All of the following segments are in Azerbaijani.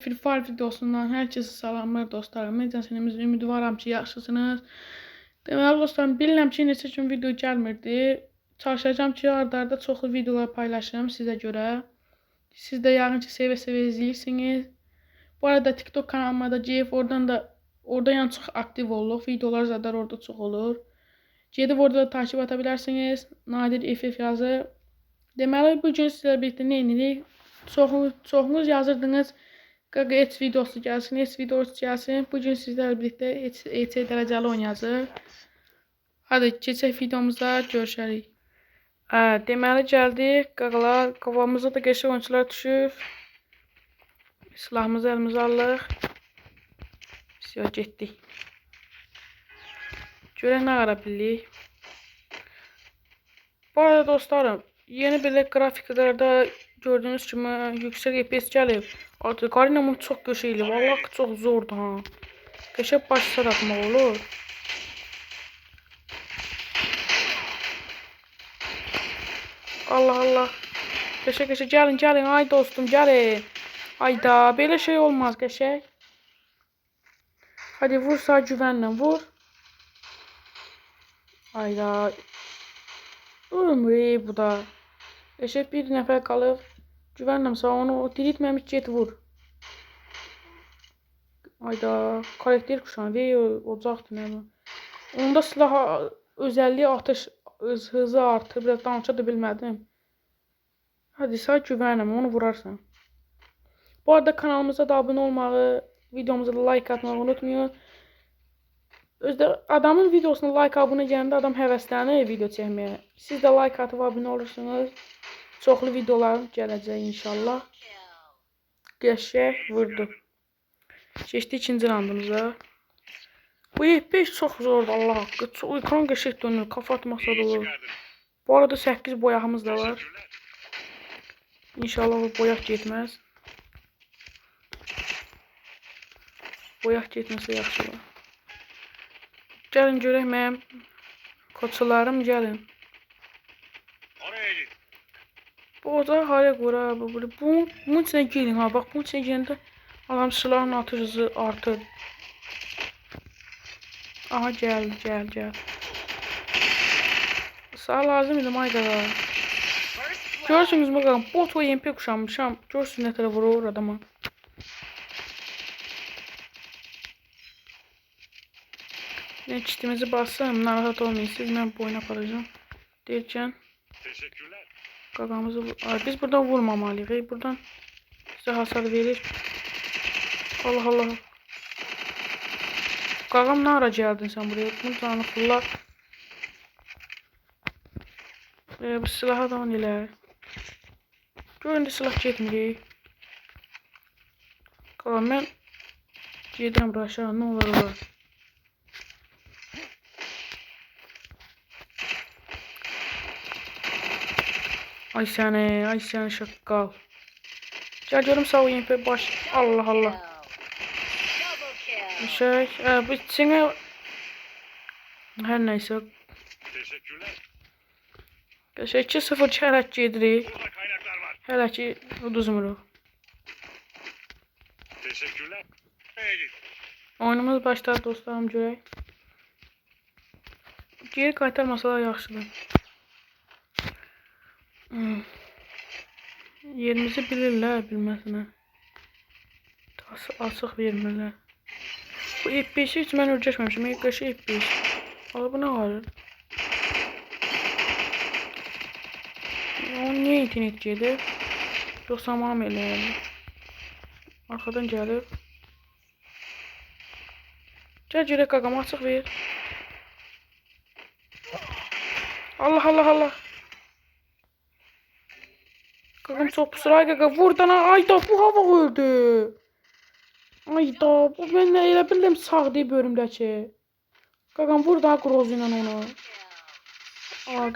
Free Fire videosundan hər kəsə salamlar dostlarım. Necəsiniz? Ümidvaram ki, yaxşısınız. Deməli dostlarım, bilirəm ki, neçə gün video gəlmirdi. Çalışacağam ki, arda-arda çoxlu videolar paylaşım sizə görə. Siz də yəqin ki, sevə-sevə izləyirsiniz. Bu arada TikTok kanalıma da gedib orada yəni çox aktiv oluruq. Videolar zaten orada çox olur. Gedib orada da takip ata bilərsiniz. Nadir FF yazır. Deməli, bu gün sizlə birlikdə nə edirik? Çoxunuz yazırdınız. Qaqa heç videosu gəlsin, heç videosu gəlsin. Bugün sizlərlə birlikdə heç dərəcəli oynayacaq. Hadi keçək videomuzda görüşərik. Deməli gəldik qaqalar. Qavamıza da qəşəng oyunçular düşüb. Silahımızı əlimizə alırıq. Все, getdik. Görək nə qara bilirik. Bu arada dostlarım, yeni belə qrafiklərdə gördüğünüz kimi yüksək FPS gəlib. Qarinamın çox qəşəngdir. Vallahi çox zordur ha. Qəşəng başsa atmaq olur. Allah Allah. Qəşəng gəlin. Ay dostum gəlin. Ayda belə şey olmaz qəşəng. Hadi vur sağ güvənlə vur. Ayda. Ömrü bu da. Qəşəng bir nəfər qalıb. Güvənlə sağ onu diriltməmiş get vur. Ayda karakter kuşanı ocaqdır nə bu. Onda silah özelliği atış hızı artır. Biraz danışa da bilmədim. Hadi sağ güvənəm onu vurarsan. Bu arada kanalımıza da abunə olmağı, videomuza da like atmağı unutmayın. Özdə adamın videosuna like abunə gələndə adam həvəslənir video çəkməyə. Siz də like atıb abunə olursunuz. Çoxlu videolar gələcək inşallah. Qəşəng vurdu. Keçdi ikinci randımıza. Bu FPS çox zordur Allah haqqı. Ekran qəşəng dönür. Kafa atmaq da olur. Bu arada 8 boyağımız da var. İnşallah bu boyaq getməz. Boyaq getməsə yaxşı olur. Gəlin görək mənim koçularım gəlin. Bu ocağı haraya qura bu. Bunun içine girin ha. Bak bunun içine girəndə adam silahın atış hızı artır. Aha gəl. Sağ lazım idi maydağa. Görürsünüz bakalım bot o MP kuşanmışam. Görürsünüz nə tərə vurur adama. Ben kitimizi bassam narahat olmayın. Siz mən boyuna aparacağım. Deyirkən. Qaqamızı biz buradan vurmamalıyıq. Buradan bizə hasar verir. Allah Allah. Qaqam nə ara gəldin sən buraya? Bunun canı fullar. Bu silaha da on elə. Görün də silah getmir. Qaqam mən gedirəm aşağı. Nə olur? Ay səni şaqqal. Gəl görüm sağ UMP baş. Allah Allah. Bu içine hər nəysə. Qəşəng 2-0 hələ ki gedirik. Hələ ki uduzmuruq. Oyunumuz başladı dostlarım görək. Geri qaytarmasalar yaxşıdır. Yerimizi bilirlər, bilməsinə. Açıq vermirlər. Bu FPS-i heç mən ölçəşməmişim. Qəşəng FPS. Ala bu nə var? Onun niyə internet gedir? Yoxsa tamam eləyəm. Arxadan gəlib. Gəl görək qaqam açıq ver. Allah. Qaqam çox pusur. Ay qaqa vurdan. Ayda bu hava öldü. Ayda bu mən elə bildim sağ deyib bölümdəki. Qaqam vur da qrozu ilə onu.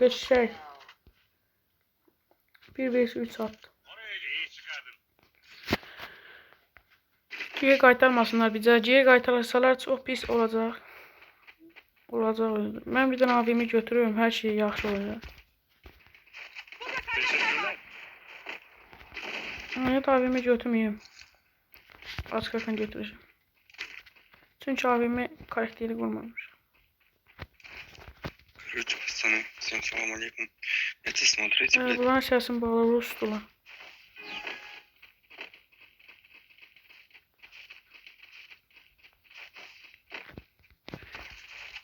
Qəşəng. 1-3 attı. Geri qaytarmasınlar bizə. Geri qaytarsalar çox pis olacaq. Mən bir dənə AVM götürürüm. Hər şey yaxşı olacaq. Evet AVM götürmeyeyim. Açıqlarken götürəcəm. Çünki abimi karakteri qurmamış. Ключ, пацаны. Всем салам алейкум. Это смотрите, блядь. Bunların səsini bağlı Rusdular.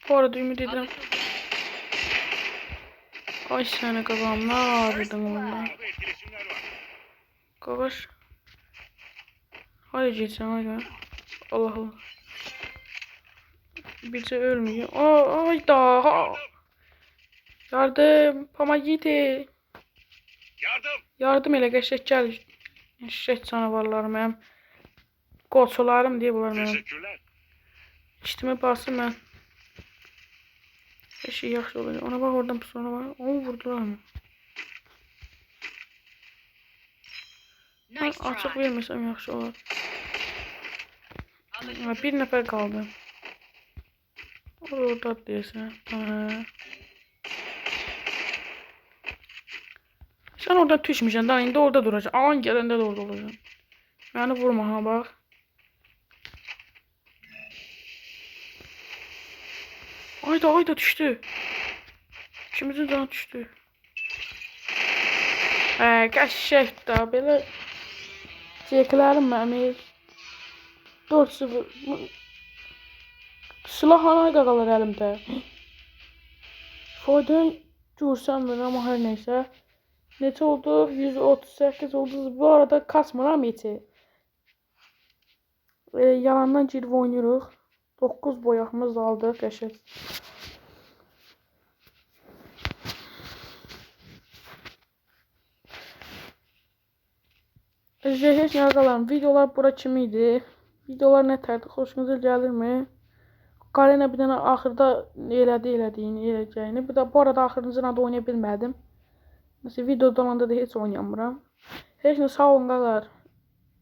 Bu arada ümid edirəm. Ay səni qabağım, nə ağrıdın ondan. Qavaş. Hadi geçsən, hadi. Allah Allah. Bircə ölmüyor. Ay da. Yardım, pomogite. Yardım elə qəşək gəl. Şəhət canavarlarım mənim. Qoçularım deyə bunlar mənim. İştimə basın mən. Her şey yaxşı olacaq. Ona bak oradan pis ona bak. Onu vurdular mı? Ben açıq verməsəm yaxşı olar. Bir nəfər qaldı. Orada deyəsən. Sen orada düşmüşsən. Daha indi orada duracaq. Alan gələndə də orada olacaq. Məni vurma ha bak. Ayda düştü. İkimizin canı düştü. Qəşək da belə çəklərim mənim. 4-0. Silah hanay qaqalar əlimdə. Faydan görsəm belə amma hər neysə. Neçə oldu? 138 oldu. Bu arada kasmıram heç. Yalandan girib oynayırıq. 9 boyağımız aldı qəşək. Heç nə qalan videolar bura kimi idi. Videolar nə tərdi? Xoşunuza gəlirmi? Qarena bir dənə axırda elədiyini. Bu arada axırıncı da oynaya bilmədim. Məsələn videoda olanda da heç oynamıram. Heç nə sağ olun qalar.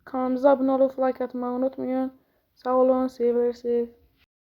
Kanalımıza abunə olub like atmayı unutmayın. Sağ olun, sevirsiniz.